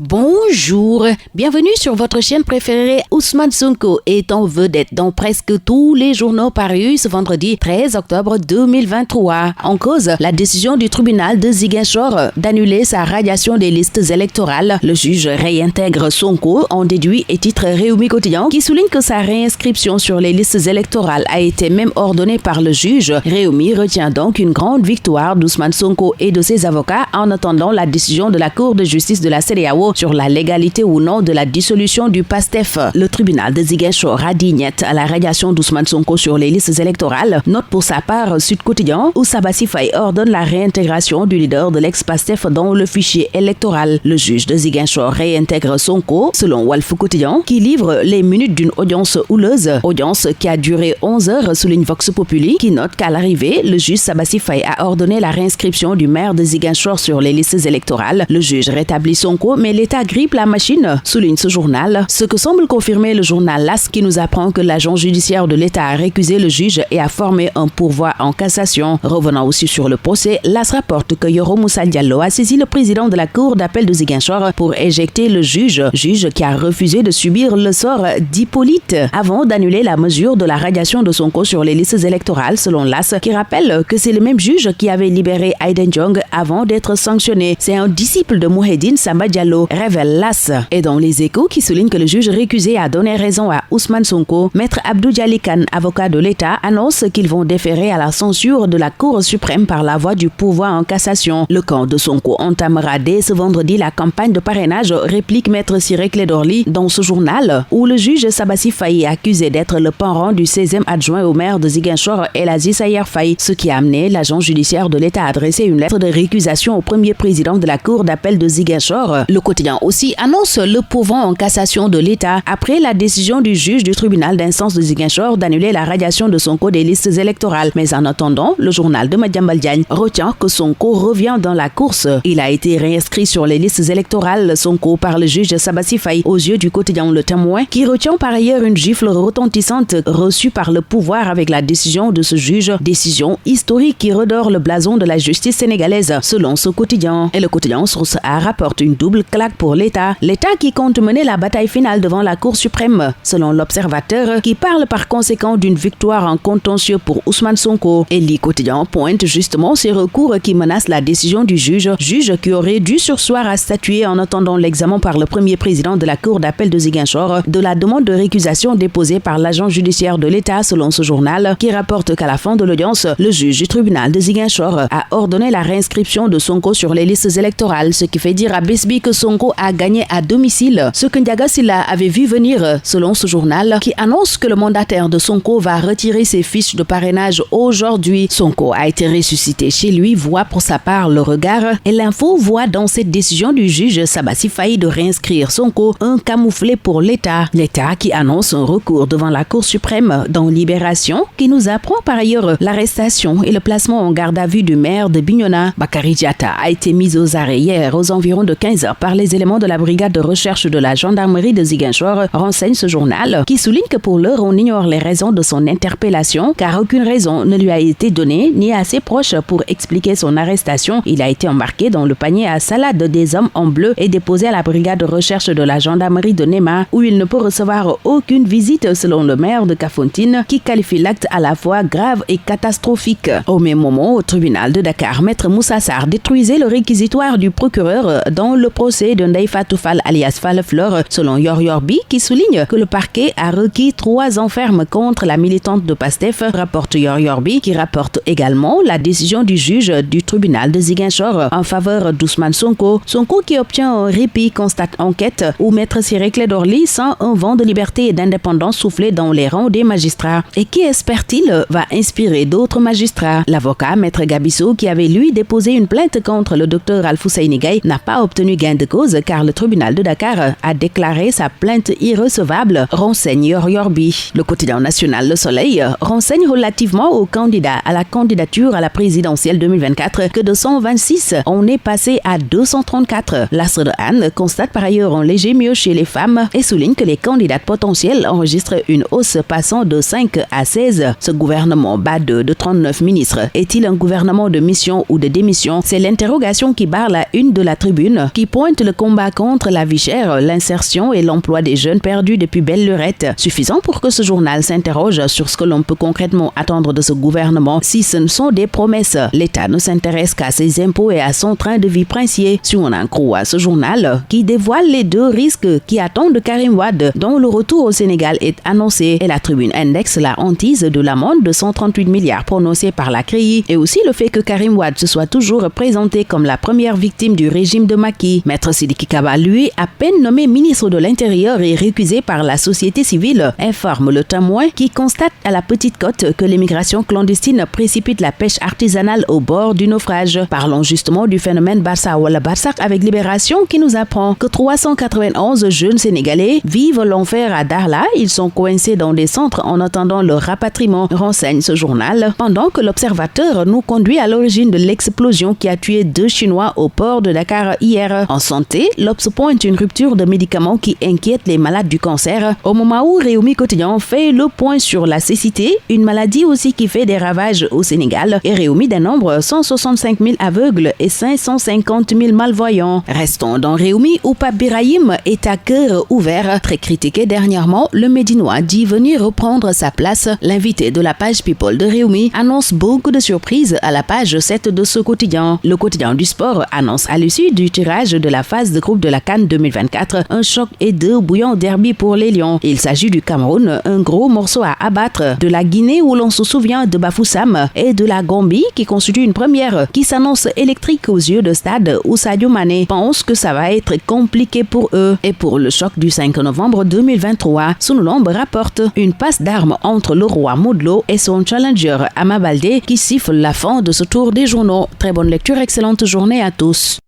Bonjour, bienvenue sur votre chaîne préférée. Ousmane Sonko est en vedette dans presque tous les journaux parus ce vendredi 13 octobre 2023. En cause, la décision du tribunal de Ziguinchor d'annuler sa radiation des listes électorales. Le juge réintègre Sonko, en déduit et titre Réumi Quotidien, qui souligne que sa réinscription sur les listes électorales a été même ordonnée par le juge. Réumi retient donc une grande victoire d'Ousmane Sonko et de ses avocats en attendant la décision de la Cour de justice de la CEDEAO sur la légalité ou non de la dissolution du PASTEF. Le tribunal de Ziguinchor a dit niet à la radiation d'Ousmane Sonko sur les listes électorales. Note pour sa part Sud Quotidien, où Sabassi Faye ordonne la réintégration du leader de l'ex-PASTEF dans le fichier électoral. Le juge de Ziguinchor réintègre Sonko, selon Walf Quotidien, qui livre les minutes d'une audience houleuse. Audience qui a duré 11 heures, souligne Vox Populi, qui note qu'à l'arrivée, le juge Sabassi Faye a ordonné la réinscription du maire de Ziguinchor sur les listes électorales. Le juge rétablit Sonko, mais l'État grippe la machine, souligne ce journal. Ce que semble confirmer le journal LAS qui nous apprend que l'agent judiciaire de l'État a récusé le juge et a formé un pourvoi en cassation. Revenant aussi sur le procès, LAS rapporte que Yoro Moussa Diallo a saisi le président de la Cour d'appel de Ziguinchor pour éjecter le juge qui a refusé de subir le sort d'Hippolyte avant d'annuler la mesure de la radiation de Sonko sur les listes électorales, selon LAS, qui rappelle que c'est le même juge qui avait libéré Aïden Diong avant d'être sanctionné. C'est un disciple de Mouhedine Samba Diallo, révèle LAS. Et dans les Échos qui souligne que le juge récusé a donné raison à Ousmane Sonko, Maître Abdou Djali Kane, avocat de l'État, annonce qu'ils vont déférer à la censure de la Cour suprême par la voie du pourvoi en cassation. Le camp de Sonko entamera dès ce vendredi la campagne de parrainage, réplique Maître Ciré Clédorly dans ce journal, où le juge Sabassi Faye est accusé d'être le parent du 16e adjoint au maire de Ziguinchor, Elazi Sayer Faye, ce qui a amené l'agent judiciaire de l'État à adresser une lettre de récusation au premier président de la Cour d'appel de Ziguinchor. Le quotidien aussi annonce le pourvoi en cassation de l'État après la décision du juge du tribunal d'instance de Ziguinchor d'annuler la radiation de Sonko des listes électorales. Mais en attendant, le journal de Madiambal Diagne retient que Sonko revient dans la course. Il a été réinscrit sur les listes électorales, Sonko, par le juge Sabassi Faye, aux yeux du quotidien Le Témoin, qui retient par ailleurs une gifle retentissante reçue par le pouvoir avec la décision de ce juge, décision historique qui redore le blason de la justice sénégalaise, selon ce quotidien. Et le quotidien Source A rapporte une double claque pour l'État qui compte mener la bataille finale devant la Cour suprême, selon l'Observateur, qui parle par conséquent d'une victoire en contentieux pour Ousmane Sonko. Et l'I Quotidien pointe justement ces recours qui menacent la décision du juge qui aurait dû surseoir à statuer en attendant l'examen par le premier président de la Cour d'appel de Ziguinchor de la demande de récusation déposée par l'agent judiciaire de l'État, selon ce journal, qui rapporte qu'à la fin de l'audience, le juge du tribunal de Ziguinchor a ordonné la réinscription de Sonko sur les listes électorales, ce qui fait dire à Besbi que Sonko a gagné à domicile, ce que Ndiaga Sylla avait vu venir, selon ce journal, qui annonce que le mandataire de Sonko va retirer ses fiches de parrainage aujourd'hui. Sonko a été ressuscité chez lui, voit pour sa part Le Regard, et l'info voit dans cette décision du juge Sabassi Faye de réinscrire Sonko un camouflet pour l'État. L'État qui annonce un recours devant la Cour suprême dans Libération, qui nous apprend par ailleurs l'arrestation et le placement en garde à vue du maire de Bignona. Bakary Diatta a été mis aux arrêts hier aux environs de 15 heures par les éléments de la brigade de recherche de la gendarmerie de Ziguinchor, renseigne ce journal, qui souligne que pour l'heure on ignore les raisons de son interpellation, car aucune raison ne lui a été donnée ni à ses proches pour expliquer son arrestation. Il a été embarqué dans le panier à salade des hommes en bleu et déposé à la brigade de recherche de la gendarmerie de Néma, où il ne peut recevoir aucune visite, selon le maire de Kafountine, qui qualifie l'acte à la fois grave et catastrophique. Au même moment, au tribunal de Dakar, Maître Moussa Sarr détruisait le réquisitoire du procureur dans le procès de Ndeye Fatou Fall alias Fall Fleur, selon Yorbi, qui souligne que le parquet a requis 3 ans ferme contre la militante de PASTEF, rapporte Yorbi, qui rapporte également la décision du juge du tribunal de Ziguinchor en faveur d'Ousmane Sonko. Sonko qui obtient un répit, constate enquête, où Maître Ciré Clédorly sent un vent de liberté et d'indépendance souffler dans les rangs des magistrats. Et qui espère-t-il va inspirer d'autres magistrats? L'avocat Maître Gabisso, qui avait lui déposé une plainte contre le docteur Alfousseini Gaye, n'a pas obtenu gain de cause car le tribunal de Dakar a déclaré sa plainte irrecevable, renseigne Yorbi. Le quotidien national Le Soleil renseigne relativement aux candidats à la candidature à la présidentielle 2024 que de 126, on est passé à 234. L'Astre de Anne constate par ailleurs un léger mieux chez les femmes et souligne que les candidats potentiels enregistrent une hausse passant de 5 à 16. Ce gouvernement bat de 39 ministres. Est-il un gouvernement de mission ou de démission? C'est l'interrogation qui barre la une de la Tribune, qui pointe le combat contre la vie chère, l'insertion et l'emploi des jeunes perdus depuis belle lurette. Suffisant pour que ce journal s'interroge sur ce que l'on peut concrètement attendre de ce gouvernement si ce ne sont des promesses. L'État ne s'intéresse qu'à ses impôts et à son train de vie princier. Si on en croit à ce journal qui dévoile les deux risques qui attendent Karim Wade, dont le retour au Sénégal est annoncé, et la Tribune indexe la hantise de l'amende de 138 milliards prononcée par la CREI, et aussi le fait que Karim Wade se soit toujours présenté comme la première victime du régime de Macky. Maître Sidiki Kaba, lui, à peine nommé ministre de l'Intérieur et récusé par la société civile, informe le Témoin qui constate à la Petite Côte que l'immigration clandestine précipite la pêche artisanale au bord du naufrage. Parlons justement du phénomène Barça Wala Barsak avec Libération qui nous apprend que 391 jeunes Sénégalais vivent l'enfer à Darla. Ils sont coincés dans des centres en attendant leur rapatriement, renseigne ce journal, pendant que l'Observateur nous conduit à l'origine de l'explosion qui a tué 2 Chinois au port de Dakar hier. En santé, l'Obs pointe une rupture de médicaments qui inquiète les malades du cancer, au moment où Réumi Quotidien fait le point sur la cécité, une maladie aussi qui fait des ravages au Sénégal, et Réumi dénombre 165 000 aveugles et 550 000 malvoyants. Restons dans Réumi où Pape Birahim est à cœur ouvert. Très critiqué dernièrement, le Médinois dit venir reprendre sa place. L'invité de la page People de Réumi annonce beaucoup de surprises à la page 7 de ce quotidien. Le quotidien du sport annonce à l'issue du tirage de la phase de groupe de la CAN 2024 un choc et 2 bouillons derby pour les Lions. Il s'agit du Cameroun, un gros morceau à abattre, de la Guinée où l'on se souvient de Bafoussam et de la Gambie qui constitue une première qui s'annonce électrique aux yeux de stade où Sadio Mané pense que ça va être compliqué pour eux. Et pour le choc du 5 novembre 2023, Sunulombe rapporte une passe d'armes entre le roi Modlo et son challenger Ama Baldé qui siffle la fin de ce tour des journaux. Très bonne lecture, excellente journée à tous.